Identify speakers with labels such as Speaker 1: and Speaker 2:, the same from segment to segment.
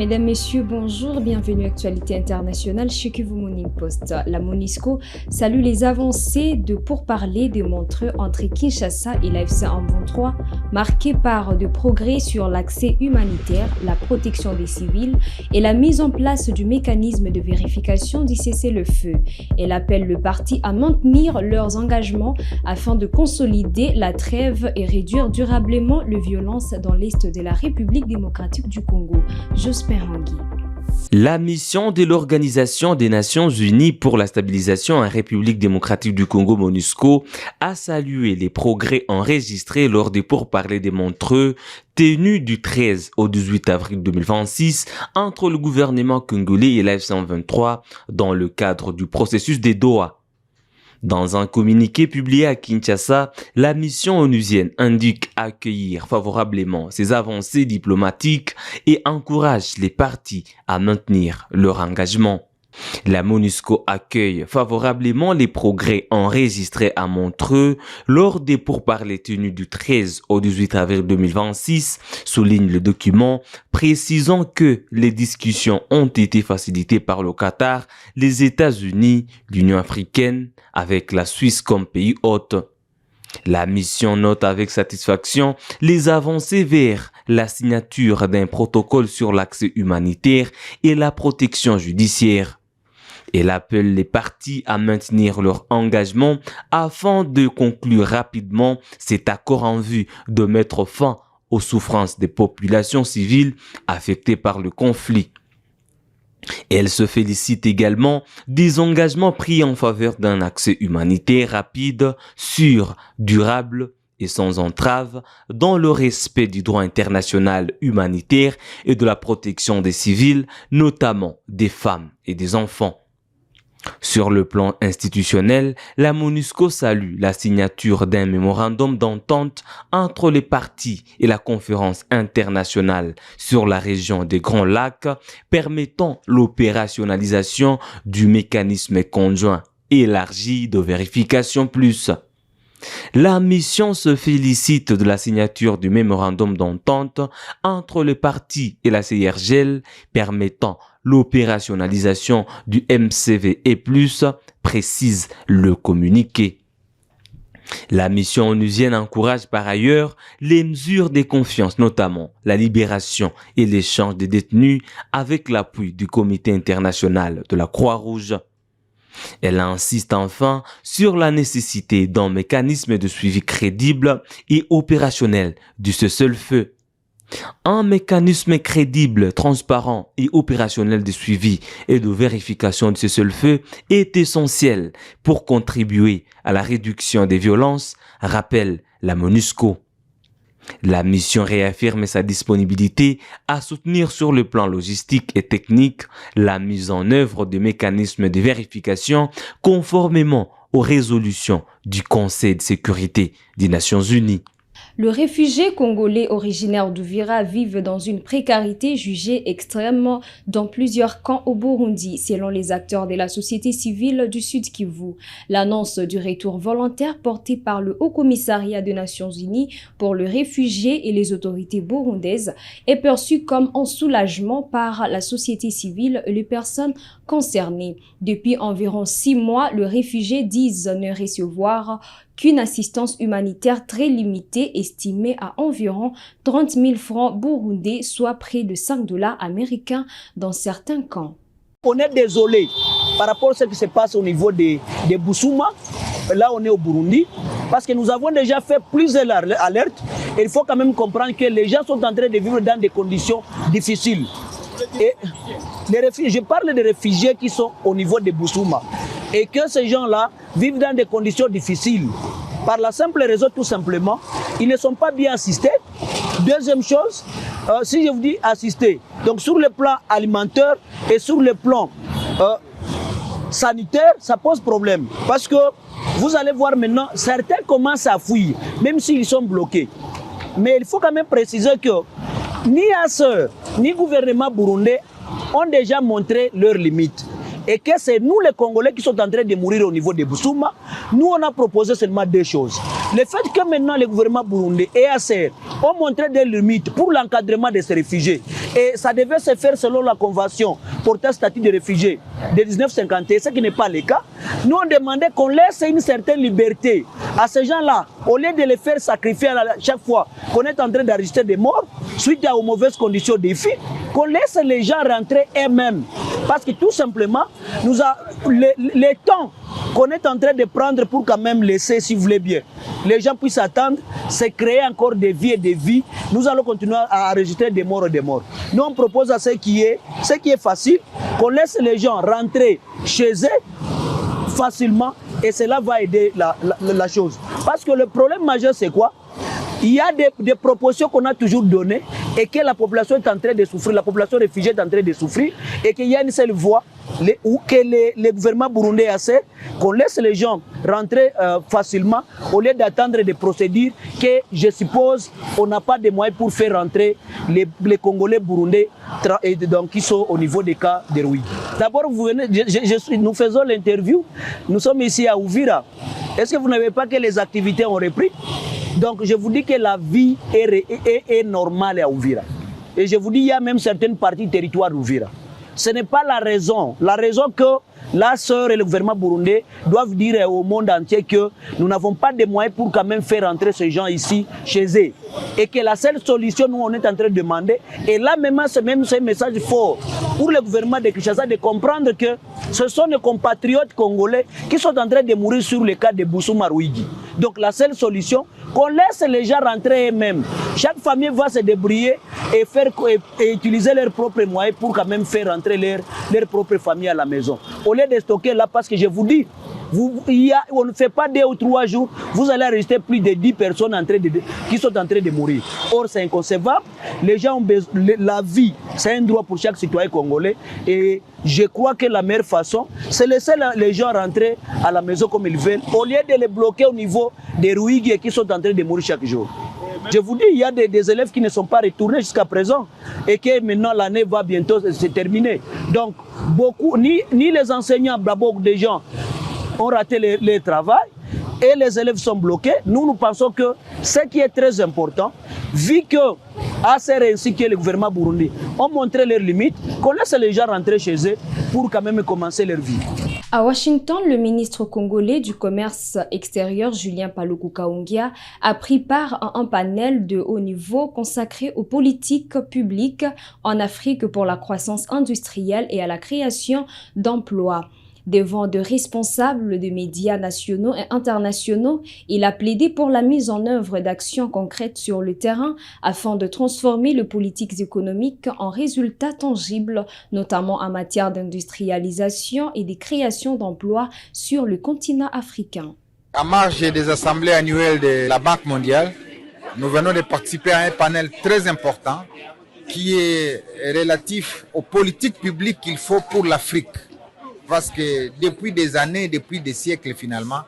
Speaker 1: Mesdames, Messieurs, bonjour, bienvenue à Actualité Internationale chez Kivu Morning Post. La MONUSCO salue les avancées de pourparlers des Montreux entre Kinshasa et l'AFC M23, marquées par de progrès sur l'accès humanitaire, la protection des civils et la mise en place du mécanisme de vérification du cessez-le-feu. Elle appelle le parti à maintenir leurs engagements afin de consolider la trêve et réduire durablement les violences dans l'est de la République démocratique du Congo.
Speaker 2: La mission de l'Organisation des Nations Unies pour la stabilisation en République démocratique du Congo, MONUSCO, a salué les progrès enregistrés lors des pourparlers des Montreux tenus du 13 au 18 avril 2026 entre le gouvernement congolais et l'AFC M23 dans le cadre du processus des Doha. Dans un communiqué publié à Kinshasa, la mission onusienne indique accueillir favorablement ces avancées diplomatiques et encourage les parties à maintenir leur engagement. La MONUSCO accueille favorablement les progrès enregistrés à Montreux lors des pourparlers tenus du 13 au 18 avril 2026, souligne le document, précisant que les discussions ont été facilitées par le Qatar, les États-Unis, l'Union africaine, avec la Suisse comme pays hôte. La mission note avec satisfaction les avancées vers la signature d'un protocole sur l'accès humanitaire et la protection judiciaire. Elle appelle les parties à maintenir leur engagement afin de conclure rapidement cet accord en vue de mettre fin aux souffrances des populations civiles affectées par le conflit. Elle se félicite également des engagements pris en faveur d'un accès humanitaire rapide, sûr, durable et sans entrave dans le respect du droit international humanitaire et de la protection des civils, notamment des femmes et des enfants. Sur le plan institutionnel, la MONUSCO salue la signature d'un mémorandum d'entente entre les parties et la conférence internationale sur la région des Grands Lacs permettant l'opérationnalisation du mécanisme conjoint élargi de vérification plus. La mission se félicite de la signature du mémorandum d'entente entre les parties et la CIRGL permettant l'opérationnalisation du MCVE+, précise le communiqué. La mission onusienne encourage par ailleurs les mesures de confiance, notamment la libération et l'échange des détenus avec l'appui du Comité international de la Croix-Rouge. Elle insiste enfin sur la nécessité d'un mécanisme de suivi crédible et opérationnel du cessez-le-feu. Un mécanisme crédible, transparent et opérationnel de suivi et de vérification du cessez-le-feu est essentiel pour contribuer à la réduction des violences, rappelle la MONUSCO. La mission réaffirme sa disponibilité à soutenir sur le plan logistique et technique la mise en œuvre de mécanismes de vérification conformément aux résolutions du Conseil de sécurité des Nations Unies.
Speaker 1: Le réfugié congolais originaire d'Uvira vit dans une précarité jugée extrême dans plusieurs camps au Burundi, selon les acteurs de la société civile du Sud Kivu. L'annonce du retour volontaire portée par le Haut Commissariat des Nations Unies pour le réfugié et les autorités burundaises est perçue comme un soulagement par la société civile et les personnes concernées. Depuis environ 6 mois, le réfugié disent ne recevoir qu'une assistance humanitaire très limitée, estimée à environ 30 000 francs burundais, soit près de 5 $ américains dans certains camps.
Speaker 3: On est désolé par rapport à ce qui se passe au niveau de Bousouma. Là, on est au Burundi, parce que nous avons déjà fait plusieurs alertes. Et il faut quand même comprendre que les gens sont en train de vivre dans des conditions difficiles. Et les réfugiés, je parle des réfugiés qui sont au niveau de Bousouma. Et que ces gens-là vivent dans des conditions difficiles. Par la simple raison, tout simplement, ils ne sont pas bien assistés. Deuxième chose, si je vous dis assister, donc sur le plan alimentaire et sur le plan sanitaire, ça pose problème. Parce que vous allez voir maintenant, certains commencent à fuir, même s'ils sont bloqués. Mais il faut quand même préciser que ni ASER, ni gouvernement burundais ont déjà montré leurs limites. Et que c'est nous les Congolais qui sont en train de mourir au niveau de Bousouma. Nous, on a proposé seulement 2 choses. Le fait que maintenant le gouvernement burundais et ASER ont montré des limites pour l'encadrement de ces réfugiés Et ça devait se faire selon la convention portant statut de réfugié de 1951, ce qui n'est pas le cas. Nous, on demandait qu'on laisse une certaine liberté à ces gens-là, au lieu de les faire sacrifier à chaque fois qu'on est en train d'enregistrer des morts, suite aux mauvaises conditions des filles, qu'on laisse les gens rentrer eux-mêmes. Parce que tout simplement, les temps qu'on est en train de prendre pour quand même laisser, si vous voulez bien, les gens puissent attendre, c'est créer encore des vies et des vies. Nous allons continuer à enregistrer des morts et des morts. Nous, on propose à ce qui est facile, qu'on laisse les gens rentrer chez eux facilement et cela va aider la chose. Parce que le problème majeur, c'est quoi? Il y a des propositions qu'on a toujours données et que la population est en train de souffrir, la population réfugiée est en train de souffrir et qu'il y a une seule voie où que le gouvernement burundais essaie qu'on laisse les gens rentrer facilement au lieu d'attendre des procédures que je suppose on n'a pas de moyens pour faire rentrer les Congolais burundais donc, qui sont au niveau des cas de Rwigi. D'abord, nous faisons l'interview, nous sommes ici à Uvira. Est-ce que vous n'avez pas que les activités ont repris? Donc je vous dis que la vie est normale à Uvira. Et je vous dis, il y a même certaines parties du territoire d'Uvira. Ce n'est pas la raison. La raison que la sœur et le gouvernement burundais doivent dire au monde entier que nous n'avons pas de moyens pour quand même faire entrer ces gens ici, chez eux. Et que la seule solution, nous, on est en train de demander, et là même, c'est un message fort pour le gouvernement de Kinshasa de comprendre que ce sont nos compatriotes congolais qui sont en train de mourir sur le cas de Boussouma Rwigi. Donc la seule solution, qu'on laisse les gens rentrer eux-mêmes. Chaque famille va se débrouiller et utiliser leurs propres moyens pour quand même faire rentrer leur propre famille à la maison. Au lieu de stocker là, parce que je vous dis, on ne fait pas 2 ou 3 jours, vous allez rester plus de 10 personnes qui sont en train de mourir. Or, c'est inconcevable. Les gens ont besoin, la vie, c'est un droit pour chaque citoyen congolais. Et je crois que la meilleure façon, c'est laisser les gens rentrer à la maison comme ils veulent, au lieu de les bloquer au niveau des Rwigi qui sont en train de mourir chaque jour. Je vous dis, il y a des élèves qui ne sont pas retournés jusqu'à présent et que maintenant l'année va bientôt se terminer. Donc, ni les enseignants, beaucoup de gens ont raté leur travail et les élèves sont bloqués. Nous pensons que ce qui est très important, vu que ACR ainsi que le gouvernement burundais ont montré leurs limites, qu'on laisse les gens rentrer chez eux pour quand même commencer leur vie.
Speaker 1: À Washington, le ministre congolais du Commerce extérieur, Julien Paluku Kahongya, a pris part à un panel de haut niveau consacré aux politiques publiques en Afrique pour la croissance industrielle et à la création d'emplois. Devant de responsables de médias nationaux et internationaux, il a plaidé pour la mise en œuvre d'actions concrètes sur le terrain afin de transformer les politiques économiques en résultats tangibles, notamment en matière d'industrialisation et de création d'emplois sur le continent africain.
Speaker 4: À marge des assemblées annuelles de la Banque mondiale, nous venons de participer à un panel très important qui est relatif aux politiques publiques qu'il faut pour l'Afrique. Parce que depuis des années, depuis des siècles finalement,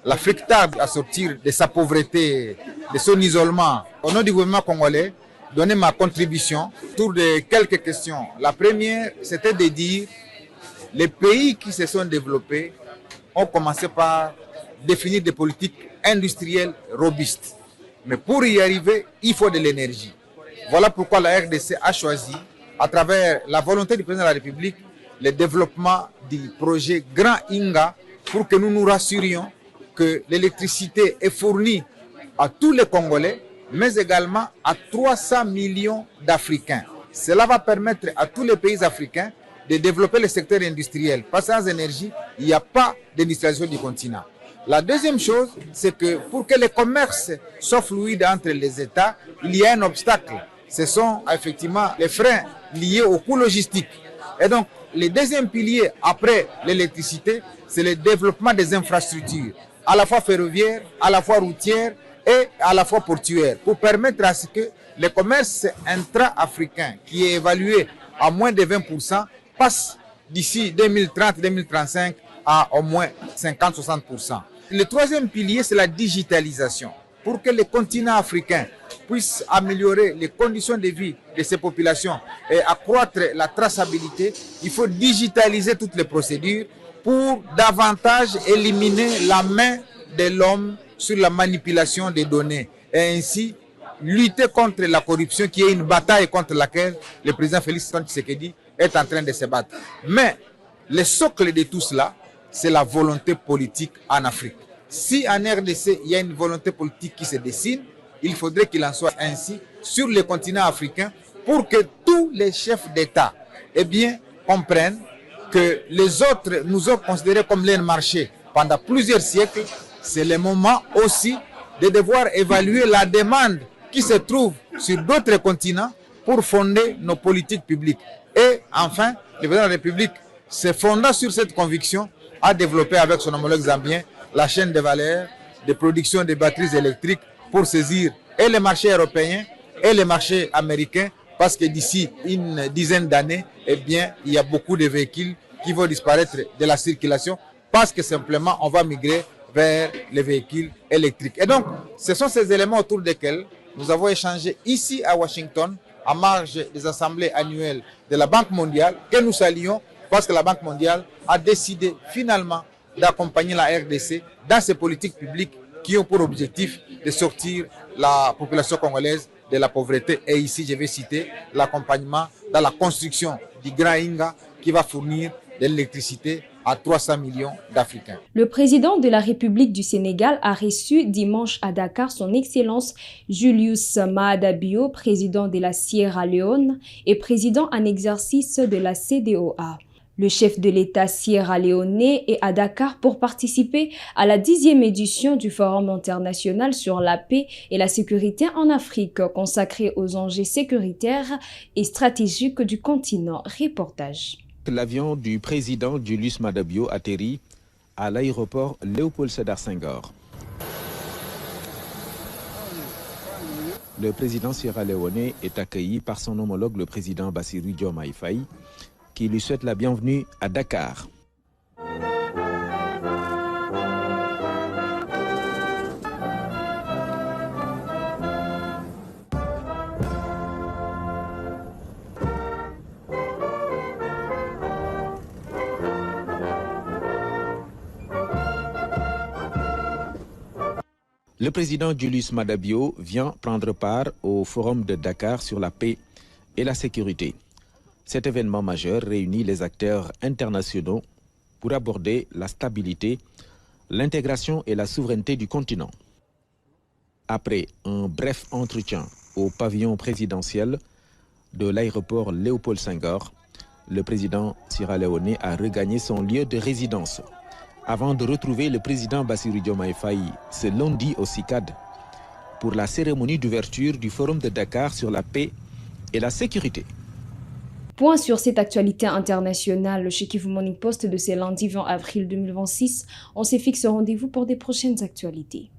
Speaker 4: l'Afrique tarde à sortir de sa pauvreté, de son isolement. Au nom du gouvernement congolais, donner ma contribution autour de quelques questions. La première, c'était de dire les pays qui se sont développés ont commencé par définir des politiques industrielles robustes. Mais pour y arriver, il faut de l'énergie. Voilà pourquoi la RDC a choisi, à travers la volonté du président de la République, le développement du projet Grand Inga pour que nous nous rassurions que l'électricité est fournie à tous les Congolais, mais également à 300 millions d'Africains. Cela va permettre à tous les pays africains de développer le secteur industriel. Parce que sans énergie, il n'y a pas d'industrialisation du continent. La deuxième chose, c'est que pour que le commerce soit fluide entre les États, il y a un obstacle. Ce sont effectivement les freins liés au coût logistique. Et donc, le deuxième pilier après l'électricité, c'est le développement des infrastructures, à la fois ferroviaires, à la fois routières et à la fois portuaires, pour permettre à ce que le commerce intra-africain, qui est évalué à moins de 20%, passe d'ici 2030-2035 à au moins 50-60%. Le troisième pilier, c'est la digitalisation. Pour que le continent africain puisse améliorer les conditions de vie de ces populations et accroître la traçabilité, il faut digitaliser toutes les procédures pour davantage éliminer la main de l'homme sur la manipulation des données et ainsi lutter contre la corruption, qui est une bataille contre laquelle le président Félix Tshisekedi est en train de se battre. Mais le socle de tout cela, c'est la volonté politique en Afrique. Si en RDC, il y a une volonté politique qui se dessine, il faudrait qu'il en soit ainsi sur le continent africain pour que tous les chefs d'État comprennent que les autres nous ont considérés comme leur marché pendant plusieurs siècles. C'est le moment aussi de devoir évaluer la demande qui se trouve sur d'autres continents pour fonder nos politiques publiques. Et enfin, le président de la République, se fondant sur cette conviction, a développé avec son homologue zambien la chaîne de valeur de production de batteries électriques pour saisir et les marchés européens et les marchés américains, parce que d'ici une dizaine d'années, il y a beaucoup de véhicules qui vont disparaître de la circulation parce que simplement on va migrer vers les véhicules électriques. Et donc, ce sont ces éléments autour desquels nous avons échangé ici à Washington, en marge des assemblées annuelles de la Banque mondiale, que nous saluons parce que la Banque mondiale a décidé finalement d'accompagner la RDC dans ses politiques publiques qui ont pour objectif de sortir la population congolaise de la pauvreté. Et ici, je vais citer l'accompagnement dans la construction du Grand Inga qui va fournir de l'électricité à 300 millions d'Africains.
Speaker 1: Le président de la République du Sénégal a reçu dimanche à Dakar son Excellence Julius Maada Bio, président de la Sierra Leone et président en exercice de la CEDEAO. Le chef de l'État sierra-léonais est à Dakar pour participer à la 10e édition du Forum international sur la paix et la sécurité en Afrique, consacré aux enjeux sécuritaires et stratégiques du continent. Reportage.
Speaker 5: L'avion du président Julius Maada Bio atterrit à l'aéroport Léopold Sédar Senghor. Le président sierra-léonais est accueilli par son homologue, le président Bassirou Diomaye Faye, qui lui souhaite la bienvenue à Dakar. Le président Julius Maada Bio vient prendre part au Forum de Dakar sur la paix et la sécurité. Cet événement majeur réunit les acteurs internationaux pour aborder la stabilité, l'intégration et la souveraineté du continent. Après un bref entretien au pavillon présidentiel de l'aéroport Léopold Senghor, le président sierra-léonais a regagné son lieu de résidence avant de retrouver le président Bassirou Diomaye Faye ce lundi au CICAD pour la cérémonie d'ouverture du Forum de Dakar sur la paix et la sécurité.
Speaker 1: Point sur cette actualité internationale chez Kivu Morning Post de ce lundi 20 avril 2026. On se fixe rendez-vous pour des prochaines actualités.